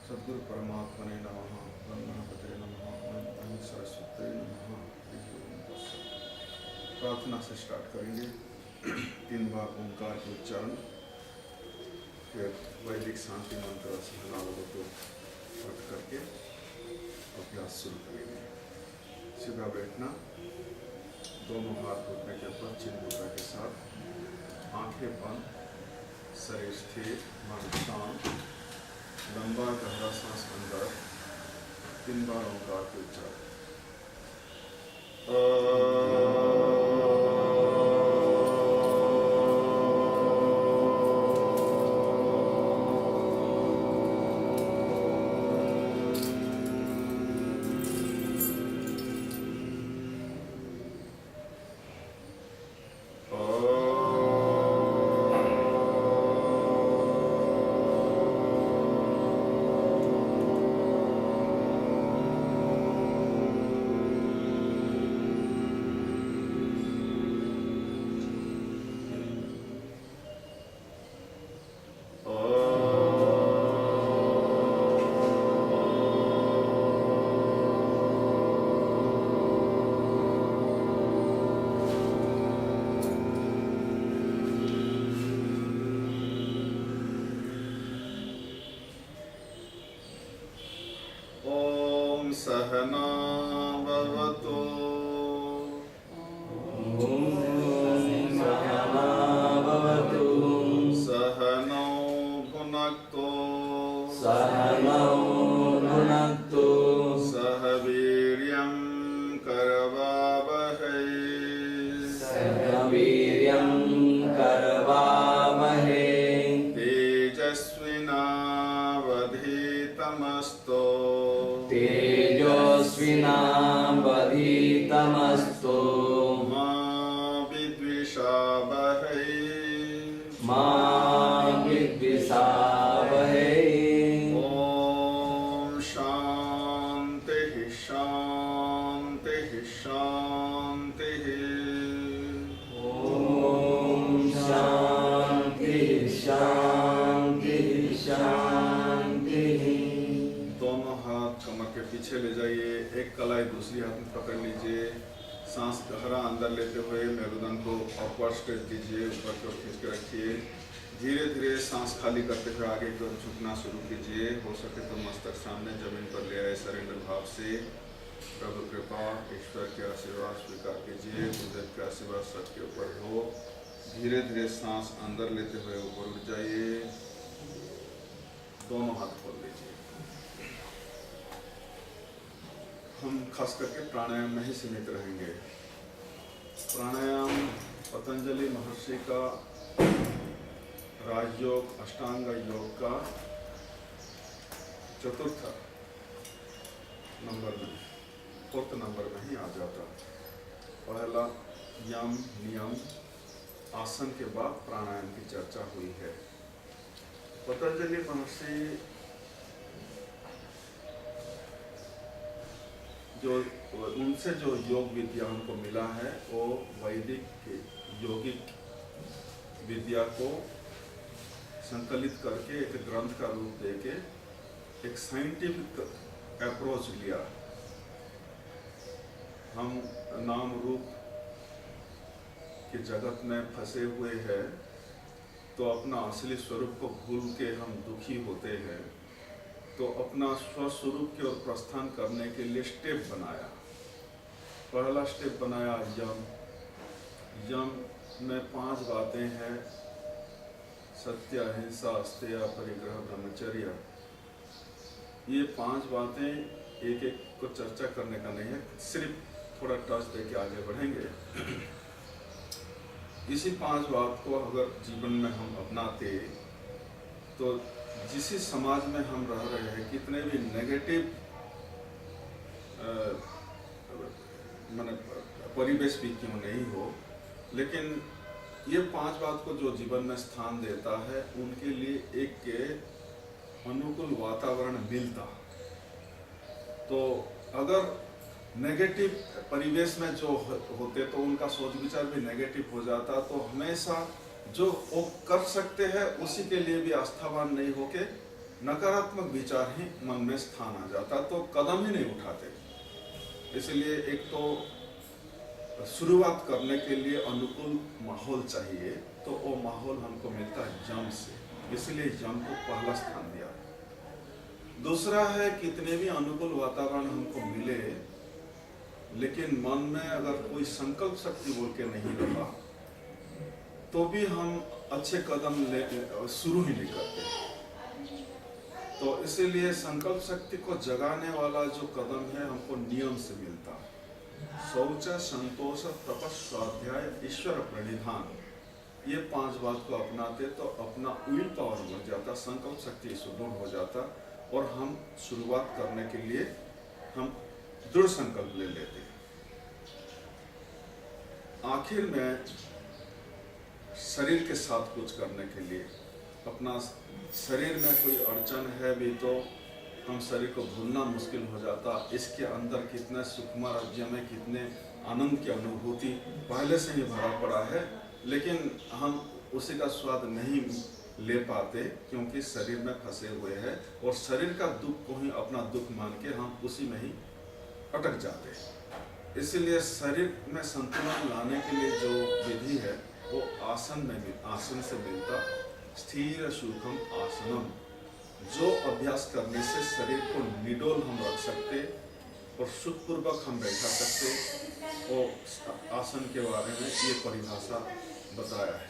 सद्गुरु परमात्मने नमः। ब्रह्मणपते नमः। अनंत सरस्वती नमः। प्रार्थना से स्टार्ट करेंगे। 3 बार ओंकार के उच्चारण, फिर वैदिक शांति मंत्र सहनावलों को पढ़ करके अभ्यास शुरू करेंगे। सीधा बैठना, दोनों हाथ घुटने के ऊपर चिन्ह मुद्रा के साथ, आंखें बंद, शरीर स्थिर, मन शांत, लंबा गहरा सांस अंदर, 3 बार ओंकार के उच्चारण। सहना भवतु। सहना भवतु। सहनौ भुनक्तु। सहनौ भुनक्तु। सह वीर्यं करवावहै। सह वीर्यं करवावहै। तेजस्विनावधीतमस्तु। तेजस्विनावधीतमस्तु। मा विद्विषावहै। मा विद्विषावहै। ॐ शान्तिः शान्तिः शान्तिः। ॐ शान्तिः शान्तिः शान्तिः। दोनों हाथ कमर के पीछे ले जाइए, एक कलाई दूसरी हाथ में पकड़ लीजिए। सांस गहरा अंदर लेते हुए मेरुदंड को अपवर्ड स्ट्रेच दीजिए, ऊपर की ओर खींच के रखिए। धीरे धीरे सांस खाली करते हुए आगे की ओर झुकना शुरू कीजिए। हो सके तो मस्तक सामने जमीन पर ले आए सरेंडर भाव से। प्रभु कृपा, ईश्वर के आशीर्वाद स्वीकार कीजिए। गुरुदेव के आशीर्वाद सबके ऊपर हो। धीरे धीरे सांस अंदर लेते हुए ऊपर उठ जाइए। दोनों हाथ खोल लीजिए। हम खास करके प्राणायाम में ही सीमित रहेंगे। प्राणायाम पतंजलि महर्षि का राजयोग, अष्टांग योग का 4th नंबर में, 4th नंबर में ही आ जाता। पहला यम नियम आसन के बाद प्राणायाम की चर्चा हुई है। पतंजलि महर्षि जो उनसे जो योग विद्या उनको मिला है, वो वैदिक योगिक विद्या को संकलित करके एक ग्रंथ का रूप देके एक साइंटिफिक अप्रोच लिया। हम नाम रूप के जगत में फंसे हुए हैं, तो अपना असली स्वरूप को भूल के हम दुखी होते हैं। तो अपना स्वस्वरूप की ओर प्रस्थान करने के लिए स्टेप बनाया। पहला स्टेप बनाया यम। यम में 5 बातें हैं: सत्य, अहिंसा, अस्तेय, परिग्रह, ब्रह्मचर्य। ये 5 बातें एक एक को चर्चा करने का नहीं है, सिर्फ थोड़ा टच देके आगे बढ़ेंगे। इसी 5 बात को अगर जीवन में हम अपनाते, तो जिस समाज में हम रह रहे हैं, कितने भी नेगेटिव माने परिवेश भी क्यों नहीं हो, लेकिन ये 5 बात को जो जीवन में स्थान देता है, उनके लिए एक के अनुकूल वातावरण मिलता। तो अगर नेगेटिव परिवेश में जो होते तो उनका सोच विचार भी नेगेटिव हो जाता। तो हमेशा जो वो कर सकते हैं उसी के लिए भी आस्थावान नहीं होके नकारात्मक विचार ही मन में स्थान आ जाता, तो कदम ही नहीं उठाते। इसलिए एक तो शुरुआत करने के लिए अनुकूल माहौल चाहिए, तो वो माहौल हमको मिलता है यम से, इसलिए यम को पहला स्थान दिया। दूसरा है, कितने भी अनुकूल वातावरण हमको मिले, लेकिन मन में अगर कोई संकल्प शक्ति बोल के नहीं रहा, तो भी हम अच्छे कदम शुरू ही नहीं करते। तो इसीलिए संकल्प शक्ति को जगाने वाला जो कदम है हमको नियम से मिलता है। शौच, संतोष, तप, स्वाध्याय, ईश्वर प्रणिधान, ये 5 बात को अपनाते तो अपना विल पावर बढ़ जाता, संकल्प शक्ति सुदृढ़ हो जाता, और हम शुरुआत करने के लिए हम दृढ़ संकल्प ले लेते। आखिर में शरीर के साथ कुछ करने के लिए, अपना शरीर में कोई अड़चन है भी तो हम शरीर को भूलना मुश्किल हो जाता। इसके अंदर कितने सुखमय राज्य में कितने आनंद की अनुभूति पहले से ही भरा पड़ा है, लेकिन हम उसी का स्वाद नहीं ले पाते, क्योंकि शरीर में फंसे हुए हैं और शरीर का दुख को ही अपना दुख मान के हम उसी में ही अटक जाते हैं। इसलिए शरीर में संतुलन लाने के लिए जो विधि है वो आसन से मिलता। स्थिर सुखम आसनम, जो अभ्यास करने से शरीर को निडोल हम रख सकते और सुखपूर्वक हम बैठा सकते, और आसन के बारे में ये परिभाषा बताया है।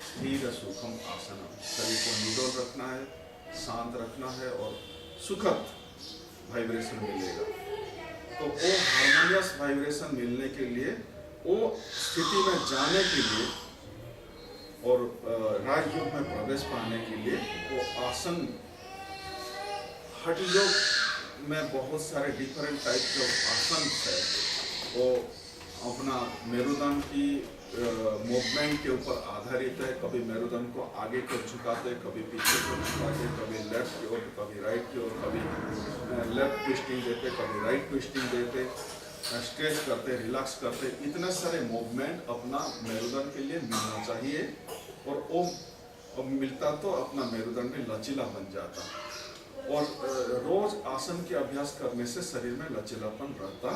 स्थिर सुखम आसनम, शरीर को निडोल रखना है, शांत रखना है और सुखद वाइब्रेशन मिलेगा। तो वो हार्मोनियस वाइब्रेशन मिलने के लिए, वो स्थिति में जाने के लिए और राजयोग में प्रवेश पाने के लिए वो आसन, हठ योग में बहुत सारे डिफरेंट टाइप के आसन है, वो अपना मेरुदंड की मूवमेंट के ऊपर आधारित है। कभी मेरुदंड को आगे को झुकाते, कभी पीछे को झुकाते, कभी लेफ्ट की ओर, कभी राइट की ओर, कभी लेफ्ट ट्विस्टिंग देते, कभी राइट ट्विस्टिंग देते, स्ट्रेच करते, रिलैक्स करते। इतने सारे मूवमेंट अपना मेरुदंड के लिए मिलना चाहिए, और वो मिलता तो अपना मेरुदंड भी लचीला बन जाता। और रोज आसन के अभ्यास करने से शरीर में लचीलापन रहता।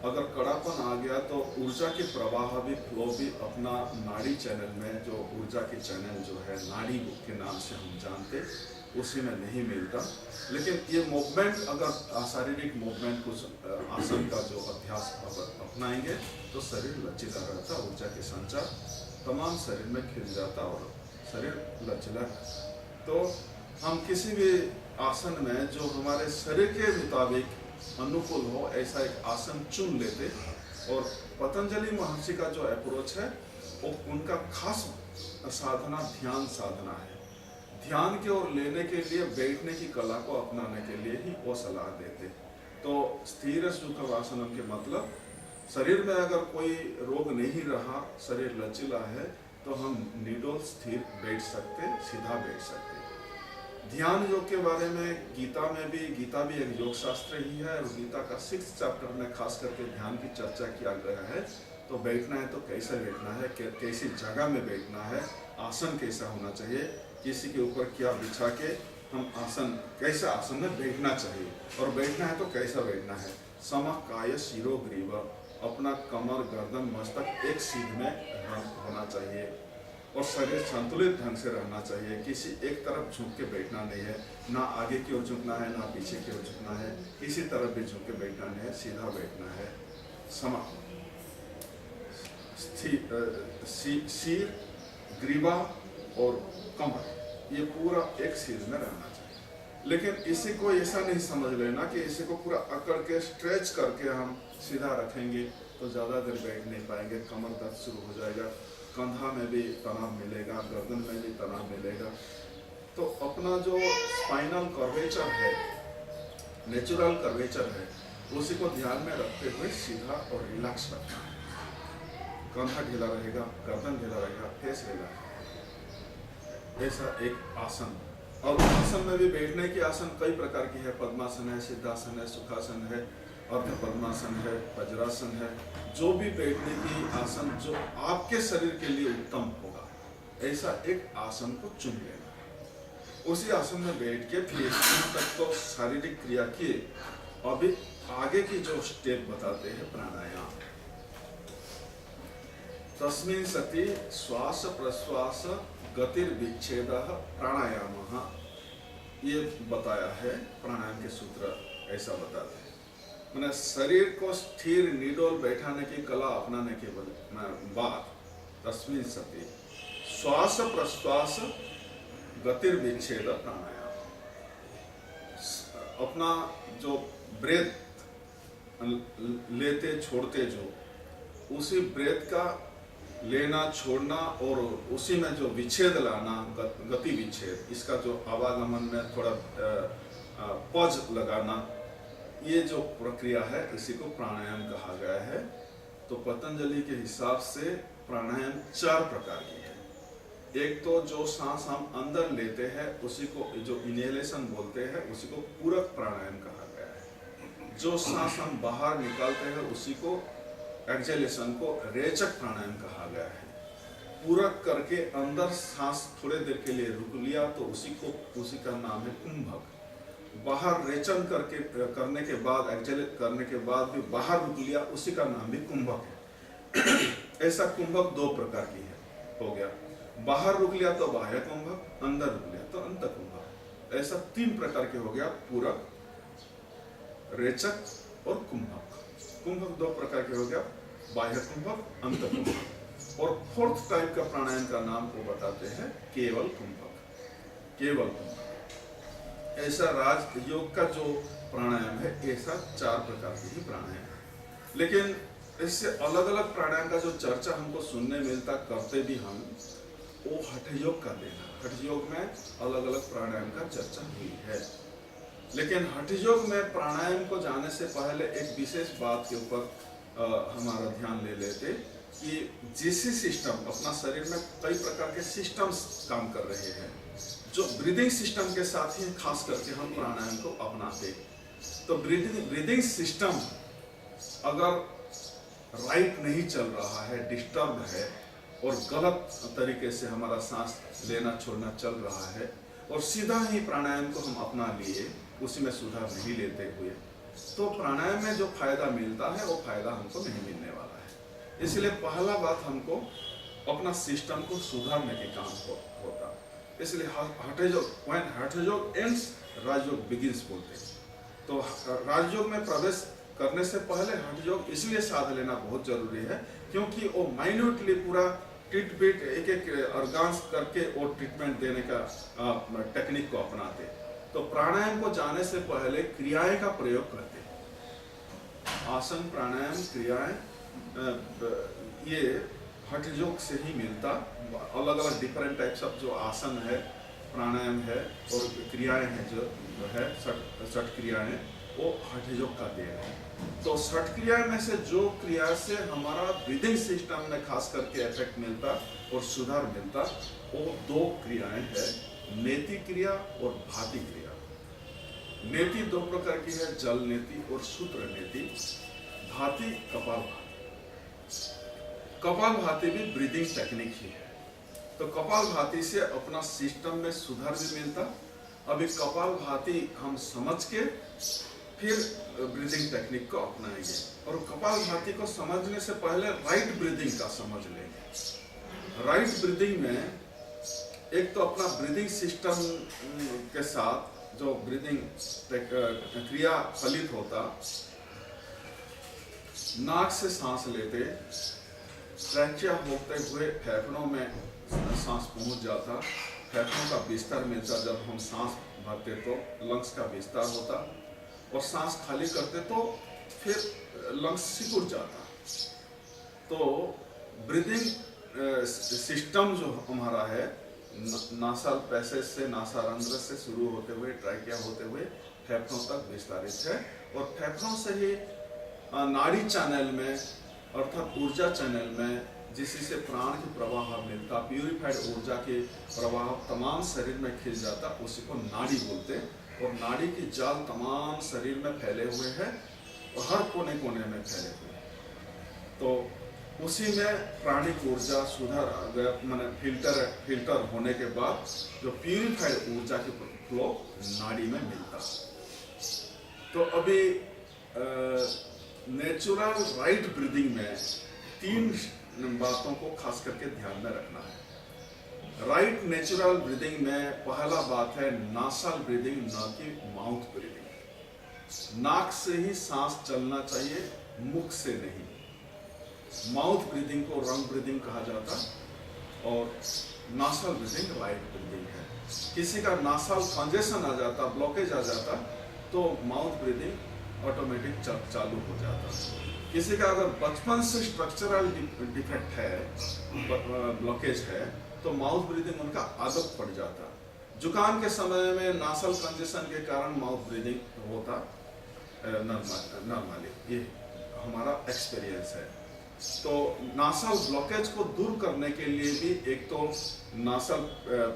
अगर कड़ापन आ गया तो ऊर्जा के प्रवाह भी, फ्लो भी अपना नाड़ी चैनल में, जो ऊर्जा के चैनल जो है नाड़ी के नाम से हम जानते, उसी में नहीं मिलता। लेकिन ये मूवमेंट, अगर शारीरिक मूवमेंट कुछ आसन का जो अभ्यास अपनाएंगे तो शरीर लचीला रहता, ऊर्जा के संचार तमाम शरीर में खिल जाता और शरीर लचीला रहता। तो हम किसी भी आसन में जो हमारे शरीर के मुताबिक अनुकूल हो, ऐसा एक आसन चुन लेते। और पतंजलि महर्षि का जो अप्रोच है, वो उनका खास साधना ध्यान साधना है। ध्यान की ओर लेने के लिए बैठने की कला को अपनाने के लिए ही वो सलाह देते। तो स्थिर सुख आसनम के मतलब, शरीर में अगर कोई रोग नहीं रहा, शरीर लचीला है, तो हम निडोल स्थिर बैठ सकते, सीधा बैठ सकते। ध्यान योग के बारे में गीता भी एक योग शास्त्र ही है, और गीता का 6th चैप्टर में खास करके ध्यान की चर्चा किया गया है। तो बैठना है तो कैसे बैठना है, कैसी जगह में बैठना है, आसन कैसा होना चाहिए, किसी के ऊपर क्या बिछा के हम आसन, कैसे आसन में बैठना चाहिए, और बैठना है तो कैसा बैठना है। समकाय शिरो ग्रीव, अपना कमर, गर्दन, मस्तक एक सीध में होना चाहिए, और शरीर संतुलित ढंग से रहना चाहिए। किसी एक तरफ झुक के बैठना नहीं है, ना आगे की ओर झुकना है, ना पीछे की ओर झुकना है, किसी तरफ भी झुक के बैठना नहीं है, सीधा बैठना है। समा, सिर, ग्रीवा और कमर, ये पूरा एक सीध में रहना चाहिए। लेकिन इसी को ऐसा नहीं समझ लेना कि इसी को पूरा अकड़ के स्ट्रेच करके हम सीधा रखेंगे तो ज़्यादा देर बैठ नहीं पाएंगे, कमर दर्द शुरू हो जाएगा, कंधा में भी तनाव मिलेगा, गर्दन में भी तनाव मिलेगा। तो अपना जो स्पाइनल कर्वेचर है, नेचुरल कर्वेचर है, उसी को ध्यान में रखते हुए सीधा और रिलैक्स रखना है। कंधा ढीला रहेगा, गर्दन ढीला रहेगा, फेस ढीला, ऐसा एक आसन। और आसन में भी बैठने की आसन कई प्रकार की है। पद्मासन है, सिद्धासन है, सुखासन है, अर्ध पद्मासन है, वज्रासन है। जो भी बैठने की आसन जो आपके शरीर के लिए उत्तम होगा, ऐसा एक आसन को चुन लेना। उसी आसन में बैठ के फिर यहाँ तक तो शारीरिक क्रिया किए। अभी आगे की जो स्टेप बताते हैं प्राणायाम। तस्मिन् सति श्वास प्रश्वास गतिर्विच्छेदः प्राणायामः, ये बताया है प्राणायाम के सूत्र ऐसा बताते हैं। मैंने शरीर को स्थिर निडोल बैठाने की कला अपनाने के बाद तस्मिन् सति श्वास प्रश्वास गतिर्विच्छेद प्राणायाम, अपना जो ब्रेथ लेते छोड़ते जो उसी ब्रेथ का लेना छोड़ना और उसी में जो विच्छेद लाना, गति विच्छेद, इसका जो आवागमन में थोड़ा पॉज लगाना, ये जो प्रक्रिया है इसी को प्राणायाम कहा गया है। तो पतंजलि के हिसाब से प्राणायाम 4 प्रकार की है। एक तो जो सांस हम अंदर लेते हैं उसी को जो इनहेलेशन बोलते हैं उसी को पूरक प्राणायाम कहा गया है। जो सांस हम बाहर निकालते हैं उसी को एक्सहेलेशन को रेचक प्राणायाम कहा गया है। पूरक करके अंदर सांस थोड़े देर के लिए रुक लिया तो उसी का नाम है कुंभक। बाहर रेचन करने के बाद एक्सहेल करने के बाद भी बाहर रुक लिया उसी का नाम भी कुंभक है। ऐसा कुंभक 2 प्रकार की है, हो गया। बाहर रुक लिया तो बाह्य कुंभक, अंदर रुक लिया तो अंत कुंभक। ऐसा 3 प्रकार के हो गया, पूरक, रेचक और कुंभक। कुंभक 2 प्रकार के हो गया, बाह्य कुंभक, अंत कुंभक। और 4th टाइप का प्राणायाम का नाम को बताते हैं केवल कुंभक। केवल कुंभक ऐसा राजयोग का जो प्राणायाम है, ऐसा 4 प्रकार के ही प्राणायाम है। लेकिन इससे अलग अलग प्राणायाम का जो चर्चा हमको सुनने मिलता, करते भी हम, वो हठयोग का देना। हठयोग में अलग अलग प्राणायाम का चर्चा हुई है। लेकिन हठयोग में प्राणायाम को जाने से पहले एक विशेष बात के ऊपर हमारा ध्यान ले लेते कि जिस सिस्टम, अपना शरीर में कई प्रकार के सिस्टम्स काम कर रहे हैं, जो ब्रीदिंग सिस्टम के साथ ही खास करके हम प्राणायाम को अपनाते। तो ब्रीदिंग सिस्टम अगर राइट नहीं चल रहा है, डिस्टर्ब है और गलत तरीके से हमारा सांस लेना छोड़ना चल रहा है और सीधा ही प्राणायाम को हम अपना लिए, उसी में सुधार नहीं लेते हुए, तो प्राणायाम में जो फायदा मिलता है वो फायदा हमको नहीं मिलने वाला है। इसलिए पहला बात हमको अपना सिस्टम को सुधारने के काम होता। इसलिए हठयोग एंड्स, राजयोग बिगिंस बोलते हैं। तो राजयोग में प्रवेश करने से पहले हठयोग इसलिए साध लेना बहुत जरूरी है क्योंकि वो माइन्यूटली पूरा ट्रीटमेंट एक ऑर्गन्स करके वो ट्रीटमेंट देने का टेक्निक को अपनाते। तो प्राणायाम को जाने से पहले क्रियाएं का प्रयोग करते। आसन, प्राणायाम, क्रियाएं, ये हठयोग से ही मिलता। अलग अलग डिफरेंट टाइप्स ऑफ जो आसन है, प्राणायाम है और क्रियाएं हैं जो है, षट क्रियाएं, वो हठयोग का देन है। तो षट क्रिया में से जो क्रिया से हमारा ब्रीदिंग सिस्टम में खास करके इफेक्ट मिलता और सुधार मिलता, वो 2 क्रियाएं हैं, नेति क्रिया और भाति क्रिया। नेति 2 प्रकार की है, जल नेति और सूत्र नेति। भाति कपालभाति। कपालभाति भी ब्रीदिंग टेक्निक ही है। तो कपालभाति से अपना सिस्टम में सुधार भी मिलता। अभी कपालभाति हम समझ के फिर ब्रीदिंग टेक्निक को अपनाएंगे। और कपालभाति को समझने से पहले राइट ब्रीदिंग का समझ लेंगे। राइट ब्रीदिंग में एक तो अपना ब्रीदिंग सिस्टम के साथ जो ब्रीदिंग क्रिया फलित होता, नाक से सांस लेते, ट्रैकिया होते हुए फेफड़ों में सांस पहुंच जाता, फेफड़ों का विस्तार मिलता। जब हम सांस भरते तो लंग्स का विस्तार होता और सांस खाली करते तो फिर लंग्स सिकुड़ जाता। तो ब्रीदिंग सिस्टम जो हमारा है, नासाल पैसेज से, नासारंध्र से शुरू होते हुए ट्रैकिया होते हुए फेफड़ों तक विस्तारित है। और फेफड़ों से ही नाड़ी चैनल में अर्थात ऊर्जा चैनल में, जिससे से प्राण की प्रवाह मिलता, प्यूरिफाइड ऊर्जा के प्रवाह तमाम शरीर में खिल जाता, उसी को नाड़ी बोलते हैं। और नाड़ी की जाल तमाम शरीर में फैले हुए हैं और हर कोने कोने में फैले हुए हैं। तो उसी में प्राणिक ऊर्जा सुधार माने फिल्टर होने के बाद जो प्यूरिफाइड ऊर्जा की फ्लो नाड़ी में मिलता। तो अभी नेचुरल राइट ब्रीदिंग में 3 बातों को खास करके ध्यान में रखना है। राइट नेचुरल ब्रीदिंग में पहला बात है नासल ब्रीदिंग, ना कि माउथ ब्रीदिंग। नाक से ही सांस चलना चाहिए, मुख से नहीं। माउथ ब्रीदिंग को रंग ब्रीदिंग कहा जाता और नासल ब्रीदिंग राइट ब्रीदिंग है। किसी का नासल कंजेशन आ जाता, ब्लॉकेज आ जाता, तो माउथ ब्रीदिंग ऑटोमेटिक चालू हो जाता। किसी का अगर बचपन से स्ट्रक्चरल डिफेक्ट है, ब्लॉकेज है, तो माउथ ब्रीदिंग उनका आदत पड़ जाता। जुकाम के समय में नासल कंजेशन के कारण माउथ ब्रीदिंग होता नॉर्मली, ये हमारा एक्सपीरियंस है। तो नासल ब्लॉकेज को दूर करने के लिए भी एक तो नासल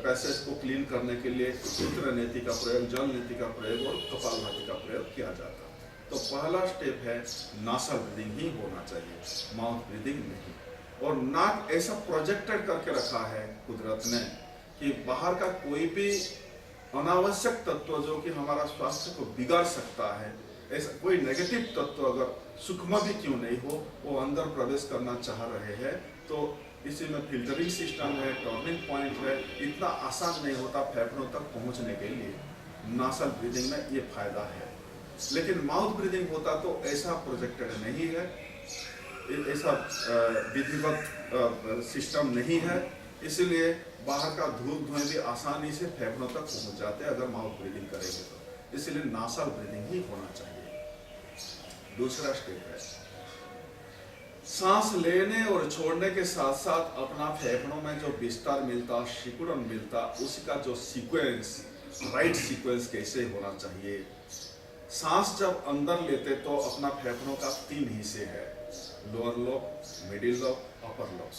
पैसेज को क्लीन करने के लिए चित्र नीति का प्रयोग, जल नीति का प्रयोग और कपालभाति का प्रयोग किया जाता। तो पहला स्टेप है नासल ब्रीदिंग ही होना चाहिए, माउथ ब्रीदिंग नहीं। और नाक ऐसा प्रोजेक्टेड करके रखा है कुदरत ने कि बाहर का कोई भी अनावश्यक तत्व जो कि हमारा स्वास्थ्य को बिगाड़ सकता है, ऐसा कोई नेगेटिव तत्व अगर सूक्ष्म भी क्यों नहीं हो, वो अंदर प्रवेश करना चाह रहे हैं। तो इसी में फिल्टरिंग सिस्टम है, टर्निंग पॉइंट है, इतना आसान नहीं होता फेफड़ों तक पहुंचने के लिए। नासल ब्रीदिंग में ये फायदा है, लेकिन माउथ ब्रीदिंग होता तो ऐसा प्रोजेक्टेड नहीं है, ऐसा विधिवत सिस्टम नहीं है। इसीलिए बाहर का धूल धुएं भी आसानी से फेफड़ों तक पहुंच जाते हैं अगर माउथ ब्रीदिंग करेंगे तो। इसलिए नासल ब्रीदिंग ही होना चाहिए। दूसरा स्टेप है सांस लेने और छोड़ने के साथ साथ अपना फेफड़ों में जो विस्तार मिलता, सिकुड़न मिलता, उसका जो सीक्वेंस, राइट सीक्वेंस कैसे होना चाहिए। सांस जब अंदर लेते तो अपना फेफड़ों का 3 हिस्से है, lower lobe, middle lobe, upper lobe.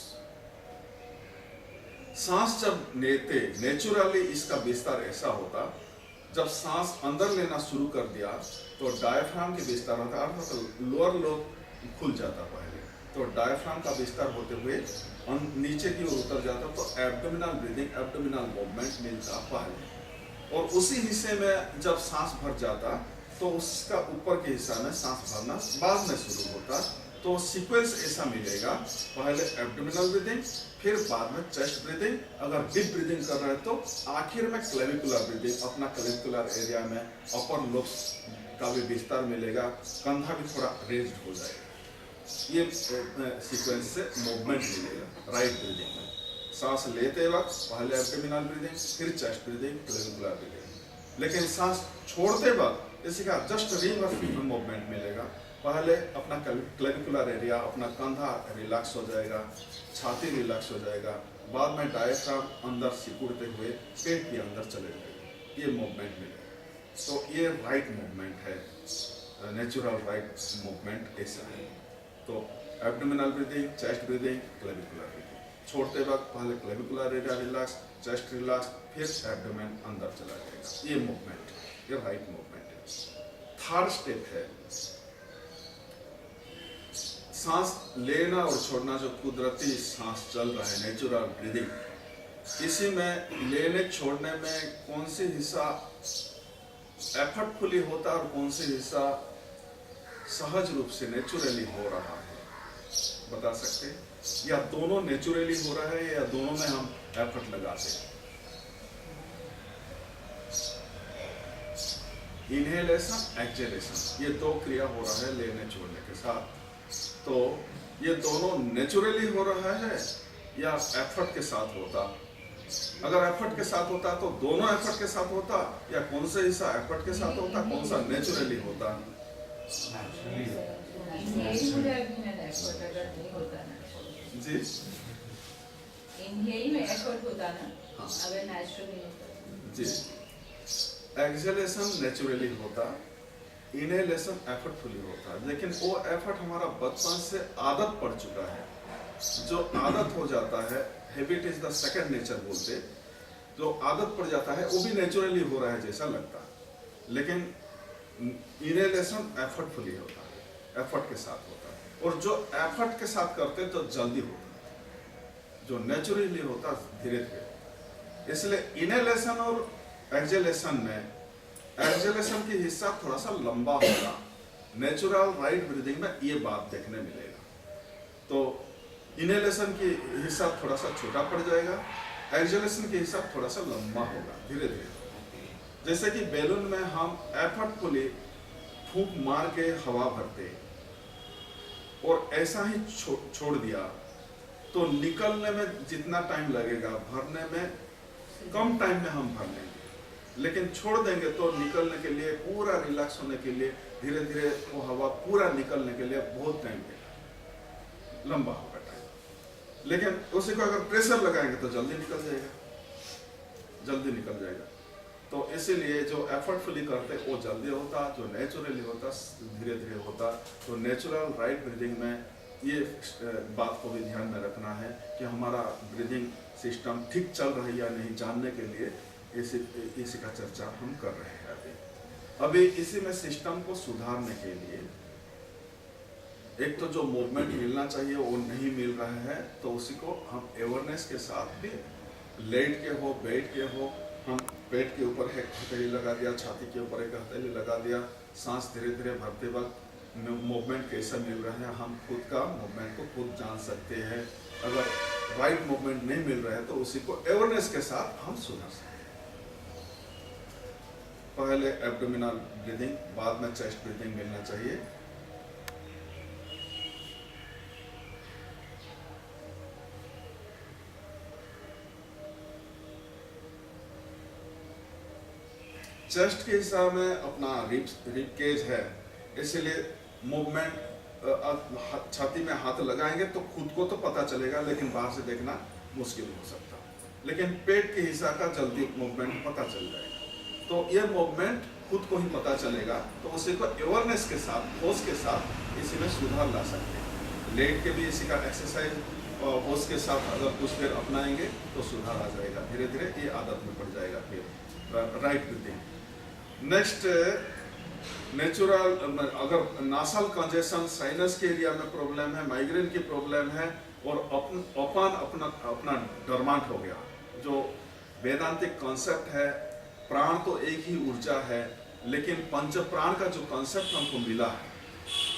सांस जब लेते नेचुरली इसका विस्तार ऐसा होता, जब सांस अंदर लेना शुरू कर दिया तो डायफ्राम के विस्तार होता, अर्थात लोअर लोब खुल जाता पहले, तो डायफ्राम का विस्तार होते हुए नीचे की ओर उतर जाता, तो एब्डोमिनल ब्रीदिंग, एब्डोमिनल मूवमेंट मिलता पहले। और उसी हिस्से में जब सांस भर जाता तो उसका ऊपर के हिस्सा में सांस भरना बाद में शुरू होता। तो सीक्वेंस ऐसा मिलेगा, पहले एब्डोमिनल ब्रीदिंग, फिर बाद में चेस्ट ब्रीदिंग। अगर डीप ब्रीदिंग कर रहे हैं तो आखिर में क्लेविकुलर ब्रीदिंग, अपना क्लेविकुलर एरिया में अपर लोब्स का भी विस्तार मिलेगा, कंधा भी थोड़ा रेज्ड हो जाएगा। ये सीक्वेंस से मूवमेंट मिलेगा राइट ब्रीदिंग में। सांस लेते वक्त पहले एब्डोमिनल ब्रीदिंग, फिर चेस्ट ब्रीदिंग, क्लेविकुलर ब्रीदिंग। लेकिन सांस छोड़ते वक्त इसी का जस्ट रिवर्स मूवमेंट मिलेगा। पहले अपना क्लेविकुलर एरिया, अपना कंधा रिलैक्स हो जाएगा, छाती रिलैक्स हो जाएगा, बाद में डायफ्राम अंदर सिकुड़ते हुए पेट के अंदर चले जाएगा, ये मूवमेंट मिलेगा। तो ये राइट मूवमेंट है, नेचुरल राइट मूवमेंट ऐसा है। तो abdominal breathing, chest breathing, clavicular breathing. छोड़ते वक्त पहले clavicular area relax, chest relax, फिर एब्डोमेन अंदर चला जाएगा, ये मूवमेंट, ये राइट मूवमेंट है। थर्ड स्टेप है सांस लेना और छोड़ना, जो कुदरती सांस चल रहा है, नेचुरल ब्रीदिंग, इसी में लेने छोड़ने में कौन सी हिस्सा एफर्टफुली होता है और कौन सी हिस्सा सहज रूप से नेचुरली हो रहा है, बता सकते? या दोनों नेचुरली हो रहा है या दोनों में हम एफर्ट लगाते हैं? इनहेलेशन, एक्सहेलेशन, ये 2 क्रिया हो रहा है लेने छोड़ने के साथ। तो ये दोनों नेचुरली हो रहा है या एफर्ट के साथ होता? अगर एफर्ट के साथ होता तो दोनों एफर्ट के साथ होता, या कौन सा हिस्सा एफर्ट के साथ होता, कौन सा नेचुरली होता? जी, इनहेल में एफर्ट होता ना, अगर नेचुरली होता। जी, एक्सहेलेशन नेचुरली होता, इनहेलेशन एफर्टफुली होता है। लेकिन वो एफर्ट हमारा बचपन से आदत पड़ चुका है, जो आदत हो जाता है, habit is the second nature बोलते, जो आदत पड़ जाता है वो भी नेचुरली हो रहा है जैसा लगता है। लेकिन इनहेलेशन एफर्टफुली होता है, एफर्ट के साथ होता है। और जो एफर्ट के साथ करते तो जल्दी होता, जो नेचुरली होता धीरे धीरे। इसलिए इनहेलेशन और एक्सहेलेशन में एक्सहेलेशन की हिस्सा थोड़ा सा लंबा होगा, नेचुरल राइट ब्रीदिंग में ये बात देखने मिलेगा। तो इनहेलेशन की हिस्सा थोड़ा सा छोटा पड़ जाएगा, एक्सहेलेशन की हिस्सा थोड़ा सा लंबा होगा धीरे धीरे। जैसे कि बैलून में हम एफर्टफुली फूंक मार के हवा भरते और ऐसा ही छोड़ दिया तो निकलने में जितना टाइम लगेगा भरने में कम टाइम में हम भर लेंगे। लेकिन छोड़ देंगे तो निकलने के लिए, पूरा रिलैक्स होने के लिए, धीरे धीरे वो हवा पूरा निकलने के लिए बहुत टाइम लगेगा, लंबा होगा टाइम। लेकिन उसी को अगर प्रेशर लगाएंगे तो जल्दी निकल जाएगा, जल्दी निकल जाएगा। तो इसीलिए जो एफर्टफुली करते वो जल्दी होता, जो नेचुरली होता धीरे धीरे होता। तो नेचुरल राइट ब्रीदिंग में ये बात को भी ध्यान में रखना है कि हमारा ब्रीदिंग सिस्टम ठीक चल रहा है या नहीं, जानने के लिए इसी का चर्चा हम कर रहे हैं अभी इसी में सिस्टम को सुधारने के लिए एक तो जो मूवमेंट मिलना चाहिए वो नहीं मिल रहा है, तो उसी को हम अवेयरनेस के साथ भी लेट के हो बैठ के हो, हम पेट के ऊपर एक हथेली लगा दिया, छाती के ऊपर एक हथेली लगा दिया, सांस धीरे धीरे भरते वक्त मूवमेंट कैसा मिल रहा है, हम खुद का मूवमेंट को खुद जान सकते हैं। अगर राइट मूवमेंट नहीं मिल रहा है तो उसी को अवेयरनेस के साथ हम सुधार सकते हैं। पहले एब्डोमिनल ब्रीदिंग, बाद में चेस्ट ब्रीदिंग मिलना चाहिए। चेस्ट के हिसाब में अपना रिब केज है, इसलिए मूवमेंट छाती में हाथ लगाएंगे तो खुद को तो पता चलेगा, लेकिन बाहर से देखना मुश्किल हो सकता। लेकिन पेट के हिस्सा का जल्दी मूवमेंट पता चल जाएगा। तो ये मूवमेंट खुद को ही पता चलेगा, तो उसी को अवेयरनेस के साथ, होश के साथ इसी में सुधार ला सकते हैं। लेट के भी इसी का एक्सरसाइज और होश के साथ अगर कुछ देर अपनाएंगे तो सुधार आ जाएगा, धीरे धीरे ये आदत में पड़ जाएगा फिर राइट ब्रीथिंग। नेक्स्ट नेचुरल, अगर नासल कंजेशन, साइनस के एरिया में प्रॉब्लम है, माइग्रेन की प्रॉब्लम है और अपना डरमांट हो गया, जो वेदांतिक कॉन्सेप्ट है, प्राण तो एक ही ऊर्जा है, लेकिन पंच प्राण का जो कॉन्सेप्ट हमको मिला है,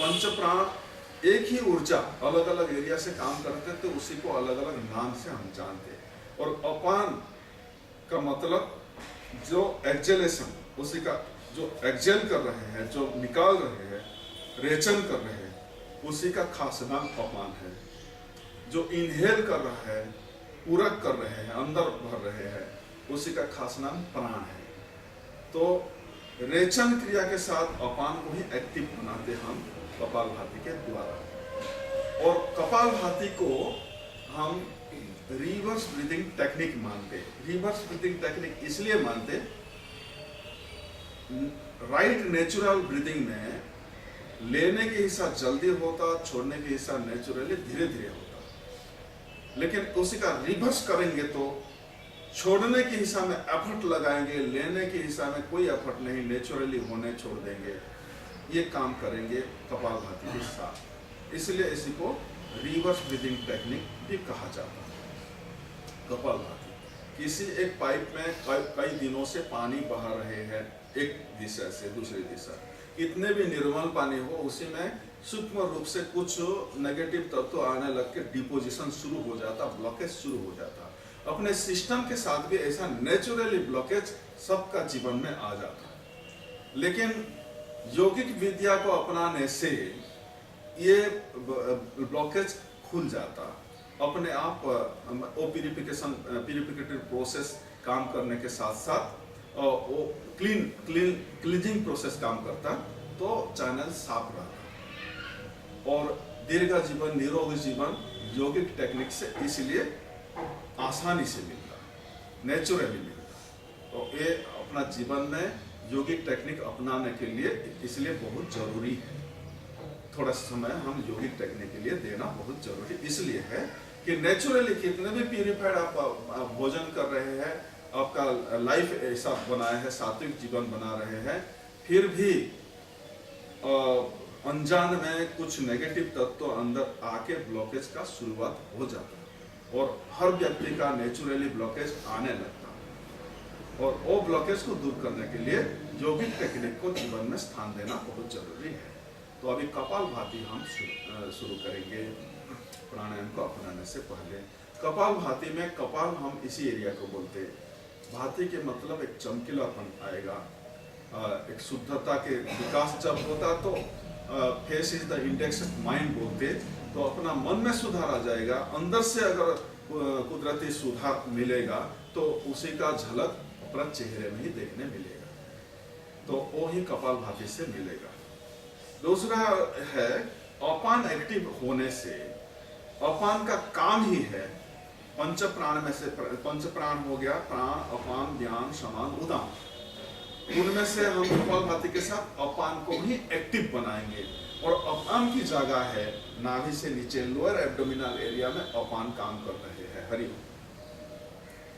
पंच प्राण एक ही ऊर्जा अलग अलग एरिया से काम करते थे, उसी को अलग अलग नाम से हम जानते हैं। और अपान का मतलब जो एक्सहेलेशन, उसी का जो एक्सहेल कर रहे हैं, जो निकाल रहे हैं, रेचन कर रहे हैं, उसी का खास नाम अपान है। जो इनहेल कर रहा है, पूरक कर रहे हैं, अंदर भर रहे हैं, उसी का खास नाम प्राण है। तो रेचन क्रिया के साथ अपान को ही एक्टिव बनाते हम कपालभाति के द्वारा। और कपालभाति को हम रिवर्स ब्रीदिंग टेक्निक मानते। रिवर्स ब्रीदिंग टेक्निक इसलिए मानते, राइट नेचुरल ब्रीदिंग में लेने के हिस्सा जल्दी होता, छोड़ने के हिस्सा नेचुरली धीरे धीरे होता। लेकिन उसी का रिवर्स करेंगे तो छोड़ने के हिस्सा में एफर्ट लगाएंगे, लेने के हिस्सा में कोई एफर्ट नहीं, नेचुरली होने छोड़ देंगे। ये काम करेंगे कपालभाति के साथ, इसलिए इसी को रिवर्स ब्रीदिंग टेक्निक भी कहा जाता है। कपालभाति, किसी एक पाइप में कई दिनों से पानी बहा रहे हैं, एक दिशा से दूसरी दिशा, इतने भी निर्मल पानी हो, उसी में सूक्ष्म रूप से कुछ नेगेटिव तत्व आने लग के डिपोजिशन शुरू हो जाता, ब्लॉकेज शुरू हो जाता। अपने सिस्टम के साथ भी ऐसा नेचुरली ब्लॉकेज सबका जीवन में आ जाता। लेकिन योगिक विद्या को अपनाने से ये ब्लॉकेज खुल जाता, अपने आप प्यूरिफिकेटिव प्रोसेस काम करने के साथ साथ वो क्लीजिंग प्रोसेस काम करता, तो चैनल साफ रहता और दीर्घ जीवन, निरोगी जीवन योगिक टेक्निक से इसलिए आसानी से मिलता, नेचुरली मिलता। तो ये अपना जीवन में योगिक टेक्निक अपनाने के लिए इसलिए बहुत जरूरी है। थोड़ा समय हम योगिक टेक्निक के लिए देना बहुत जरूरी इसलिए है कि नेचुरली कितने भी प्यूरिफाइड आप भोजन कर रहे हैं, आपका लाइफ ऐसा बनाया है, सात्विक जीवन बना रहे हैं, फिर भी अनजान में कुछ नेगेटिव तत्व अंदर आके ब्लॉकेज का शुरुआत हो जाता है और हर व्यक्ति का नेचुरली ब्लॉकेज आने लगता है और वो ब्लॉकेज को दूर करने के लिए यौगिक टेक्निक को जीवन में स्थान देना बहुत जरूरी है। तो अभी कपालभाति हम शुरू करेंगे प्राणायाम को अपनाने से पहले। कपालभाति में कपाल हम इसी एरिया को बोलते हैं, भाति के मतलब एक चमकीलापन आएगा, एक शुद्धता के विकास जब होता तो face is the index of mind बोलते, तो अपना मन में सुधार आ जाएगा। अंदर से अगर कुदरती सुधार मिलेगा तो उसी का झलक अपना चेहरे में ही देखने मिलेगा, तो वो ही कपालभाति से मिलेगा। दूसरा है अपान एक्टिव होने से, अपान का काम ही है पंच प्राण में से, पंच प्राण हो गया प्राण, अपान, ध्यान, समान, उदान, उनमें से हम कपालभाति के साथ अपान को ही एक्टिव बनाएंगे। और अपान की जगह है नाभि से नीचे लोअर एब्डोमिनल एरिया में अपान काम कर रहे हैं। हरि,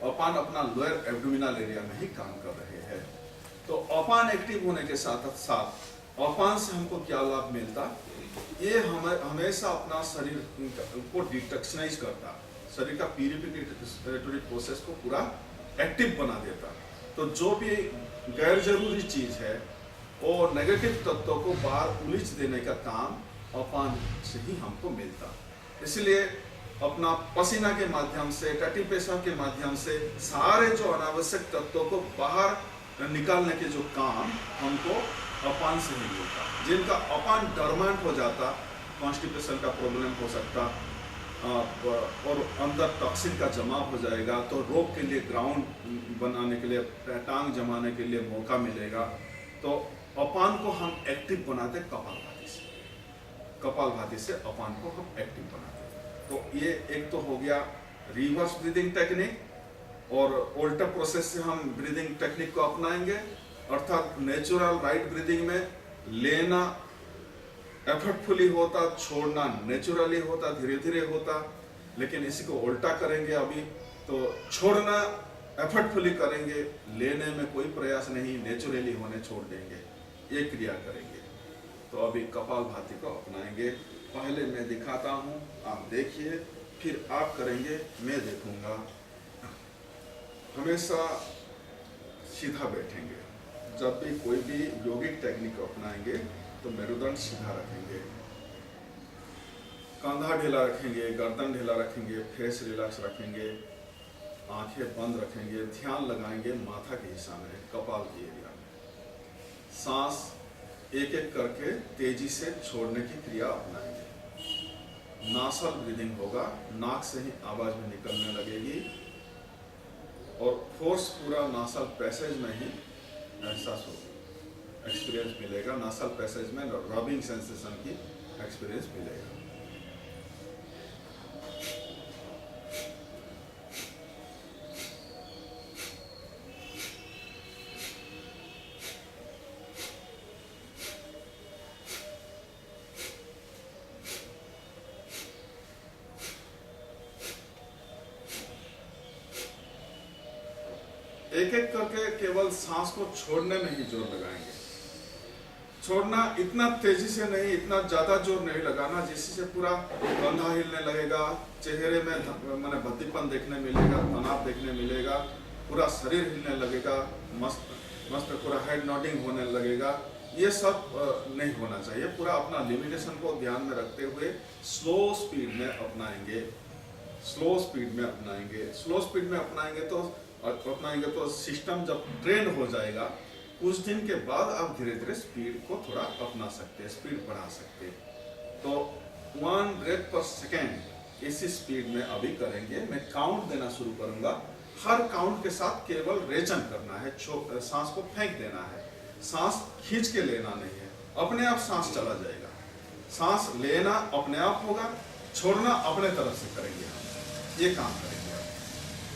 अपान अपना लोअर एब्डोमिनल एरिया में ही काम कर रहे हैं। तो अपान एक्टिव होने के साथ साथ अपान से हमको क्या लाभ मिलता, ये हमेशा अपना शरीर को डिटॉक्सिनाइज करता, शरीर का प्यूरिफिकेटरी प्रोसेस को पूरा एक्टिव बना देता। तो जो भी गैर जरूरी चीज है वो नेगेटिव तत्वों को बाहर उलीच देने का काम अपान से ही हमको मिलता। इसलिए अपना पसीना के माध्यम से, टट्टी पेशाब के माध्यम से सारे जो अनावश्यक तत्वों को बाहर निकालने के जो काम हमको अपान से ही मिलता। जिनका अपान डरमेंट हो जाता, कॉन्स्टिपेशन का प्रॉब्लम हो सकता और अंदर टॉक्सिन का जमाव हो जाएगा, तो रोग के लिए ग्राउंड बनाने के लिए, टांग जमाने के लिए मौका मिलेगा। तो अपान को हम एक्टिव बनाते कपालभाति से, कपालभाति से अपान को हम एक्टिव बनाते। तो ये एक तो हो गया रिवर्स ब्रीदिंग टेक्निक, और उल्टा प्रोसेस से हम ब्रीदिंग टेक्निक को अपनाएंगे, अर्थात नेचुरल राइट ब्रीदिंग में लेना एफर्टफुली होता, छोड़ना नेचुरली होता, धीरे धीरे होता। लेकिन इसी को उल्टा करेंगे अभी, तो छोड़ना एफर्टफुली करेंगे, लेने में कोई प्रयास नहीं, नेचुरली होने छोड़ देंगे, ये क्रिया करेंगे। तो अभी कपालभाति को अपनाएंगे। पहले मैं दिखाता हूँ, आप देखिए, फिर आप करेंगे, मैं देखूंगा। हमेशा सीधा बैठेंगे। जब भी कोई भी यौगिक टेक्निक अपनाएंगे तो मेरुदंड सीधा रखेंगे, कंधा ढीला रखेंगे, गर्दन ढीला रखेंगे, फेस रिलैक्स रखेंगे, आंखें बंद रखेंगे, ध्यान लगाएंगे माथा के हिस्सा में, कपाल की एरिया में। सांस एक एक करके तेजी से छोड़ने की क्रिया अपनाएंगे। नासल ब्रीदिंग होगा, नाक से ही आवाज भी निकलने लगेगी और फोर्स पूरा नासल पैसेज में ही एहसास होगा, एक्सपीरियंस मिलेगा। नासल पैसेज में रबिंग सेंसेशन की एक्सपीरियंस मिलेगा। एक एक करके केवल सांस को छोड़ने में ही जोर लगाएंगे। छोड़ना इतना तेजी से नहीं, इतना ज्यादा जोर नहीं लगाना जिससे पूरा कंधा हिलने लगेगा, चेहरे में माने भद्दीपन देखने मिलेगा, तनाव देखने मिलेगा, पूरा शरीर हिलने लगेगा, मस्त पूरा हेड नॉडिंग होने लगेगा। ये सब नहीं होना चाहिए। पूरा अपना लिमिटेशन को ध्यान में रखते हुए स्लो स्पीड में अपनाएंगे, स्लो स्पीड में अपनाएंगे। स्लो स्पीड में अपनाएंगे तो सिस्टम जब ट्रेंड हो जाएगा, कुछ दिन के बाद आप धीरे धीरे स्पीड को थोड़ा अपना सकते हैं, स्पीड बढ़ा सकते हैं। तो 1 ब्रेथ पर सेकेंड इसी स्पीड में अभी करेंगे। मैं काउंट देना शुरू करूंगा, हर काउंट के साथ केवल रेचन करना है, सांस को फेंक देना है, सांस खींच के लेना नहीं है, अपने आप सांस चला जाएगा। सांस लेना अपने आप होगा, छोड़ना अपने तरफ से करेंगे हम, ये काम करेंगे।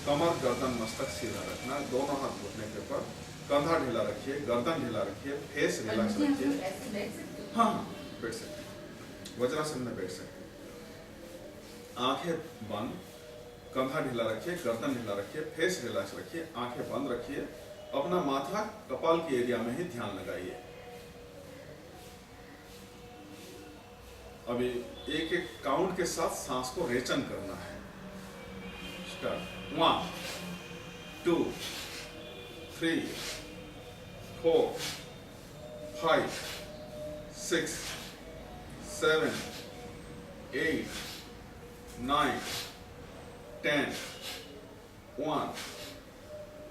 कमर, गर्दन, मस्तक सीधा रखना, दोनों हाथ घुटने के ऊपर, कंधा ढीला रखिए, गर्दन ढीला रखिए, फेस रिलैक्स रखिए। हाँ, बैठ सकते, वज्रासन में बैठ सकते। आंखें बंद, कंधा ढीला रखिए, गर्दन ढीला रखिए, फेस रिलैक्स रखिए, आंखें बंद रखिए। अपना माथा कपाल की एरिया में ही ध्यान लगाइए। अभी एक एक काउंट के साथ सांस को रेचन करना है। स्टार्ट। 1 2 3 4 5 6 7 8 9 10 1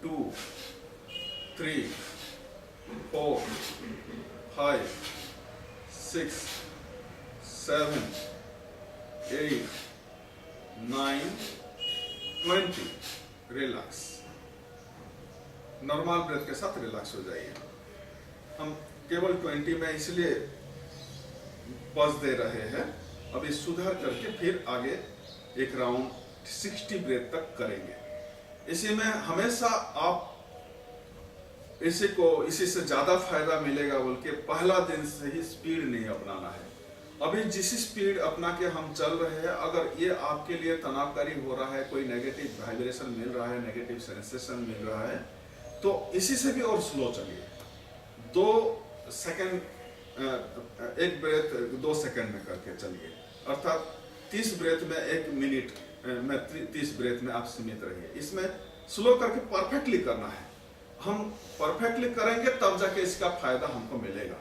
2 3 4 5 6 7 8 9 20। रिलैक्स। नॉर्मल ब्रेथ के साथ रिलैक्स हो जाइए। हम केवल 20 में इसलिए पॉज दे रहे हैं। अभी सुधार करके फिर आगे एक राउंड 60 ब्रेथ तक करेंगे। इसी में हमेशा आप इसी से ज्यादा फायदा मिलेगा बोल के पहला दिन से ही स्पीड नहीं अपनाना है। अभी जिस स्पीड अपना के हम चल रहे हैं, अगर ये आपके लिए तनावकारी हो रहा है, कोई नेगेटिव वाइब्रेशन मिल रहा है, नेगेटिव सेंसेशन मिल रहा है, तो इसी से भी और स्लो चलिए। 2 सेकंड एक ब्रेथ 2 सेकंड में करके चलिए, अर्थात 30 ब्रेथ में 1 मिनट में 30 ब्रेथ में आप सीमित रहिए। इसमें स्लो करके परफेक्टली करना है। हम परफेक्टली करेंगे तब जाके इसका फायदा हमको मिलेगा।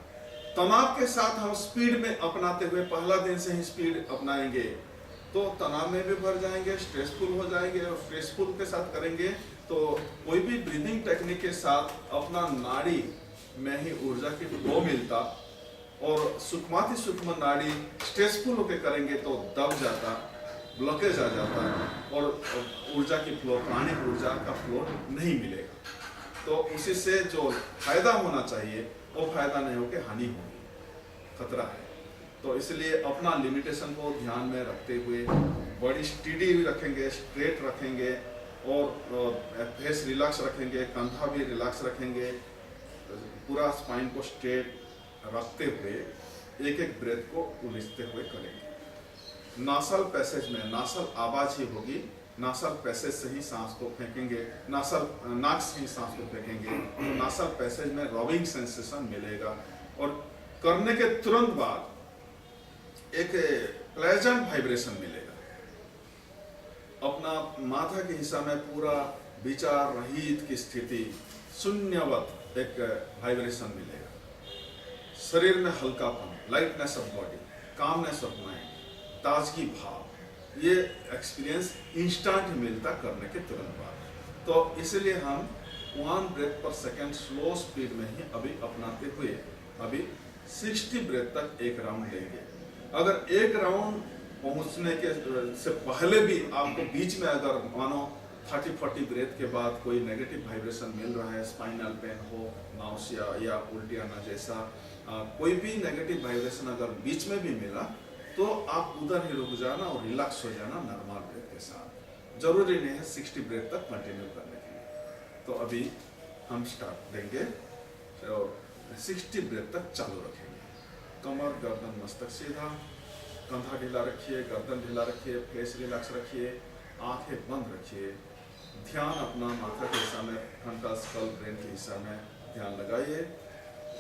तनाव के साथ हम स्पीड में अपनाते हुए पहला दिन से ही स्पीड अपनाएंगे तो तनाव में भी भर जाएंगे, स्ट्रेसफुल हो जाएंगे। और स्ट्रेसफुल के साथ करेंगे तो कोई भी ब्रीदिंग टेक्निक के साथ अपना नाड़ी में ही ऊर्जा की फ्लो मिलता, और सूक्ष्माति सूक्ष्म नाड़ी स्ट्रेसफुल होकर करेंगे तो दब जाता, ब्लॉकेज आ जाता है और ऊर्जा की फ्लो, प्राणिक ऊर्जा का फ्लो नहीं मिलेगा। तो उसी से जो फायदा होना चाहिए वो फायदा नहीं होकर हानि होगी, खतरा है। तो इसलिए अपना लिमिटेशन को ध्यान में रखते हुए बॉडी स्टीडी भी रखेंगे, स्ट्रेट रखेंगे और फेस रिलैक्स रखेंगे, कंधा भी रिलैक्स रखेंगे, पूरा स्पाइन को स्ट्रेट रखते हुए एक एक ब्रेथ को उलिझते हुए करेंगे। नासल पैसेज में नासल आवाज ही होगी, नासल पैसेज से ही सांस को फेंकेंगे, नाक से ही सांस को फेंकेंगे तो नासल पैसेज में रॉबिंग सेंसेशन मिलेगा। और करने के तुरंत बाद एक प्लेजेंट वाइब्रेशन मिलेगा। अपना माथा के हिस्सा में पूरा विचार रहित की स्थिति, शून्यवत एक वाइब्रेशन मिलेगा। शरीर में हल्कापन, lightness of body, calmness of mind, ताजगी भाव, ये एक्सपीरियंस इंस्टेंट मिलता करने के तुरंत बाद। तो इसलिए हम 1 ब्रेथ पर सेकेंड स्लो स्पीड में ही अभी अपनाते हुए अभी 60 ब्रेथ तक एक राउंड लेंगे। अगर एक राउंड पहुंचने के से पहले भी आपको बीच में अगर मानो 30-40 ब्रेथ के बाद कोई नेगेटिव वाइब्रेशन मिल रहा है, स्पाइनल पेन हो, नाउसिया या उल्टी आना जैसा कोई भी नेगेटिव वाइब्रेशन अगर बीच में भी मिला तो आप उधर ही रुक जाना और रिलैक्स हो जाना नॉर्मल ब्रेथ के साथ। जरूरी नहीं है 60 ब्रेथ तक कंटिन्यू करने के लिए। तो अभी हम स्टार्ट देंगे और 60 ब्रेथ तक चालू रखेंगे। कमर, गर्दन, मस्तक सीधा, कंधा ढीला रखिए, गर्दन ढीला रखिए, फेस रिलैक्स रखिए, आंखें बंद रखिए। ध्यान अपना माथा के हिस्सा में, फ्रंटल स्कल ब्रेन के हिस्सा में ध्यान लगाइए।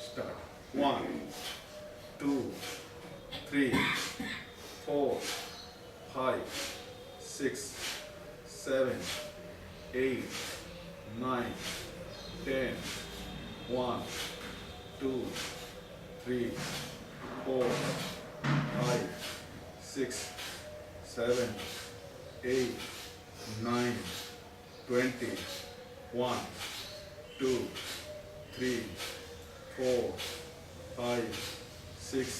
स्टार्ट। 1 2 3 4 5 6 7 8 9 10 1 2 3 4 5 6 7 8 9 20 1 2 3 4 5 6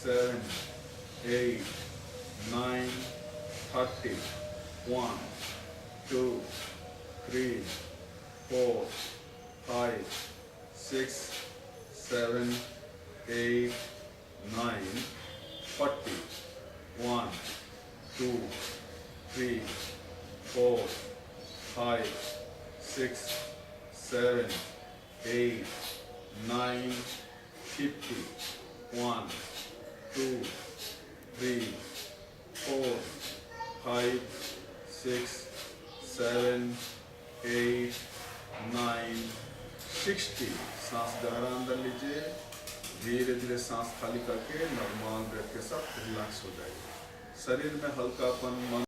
7 8 9 30 1 2 3 4 5 6 7 8 9 40 1 2 3 4 5 6 7 8 9 50 1 2 3 4 5 6 7 8 9 60। सांस गहरा अंदर लीजिए, धीरे धीरे सांस खाली करके नॉर्मल ब्रेथ के साथ रिलैक्स हो जाइए। शरीर में हल्कापन, मन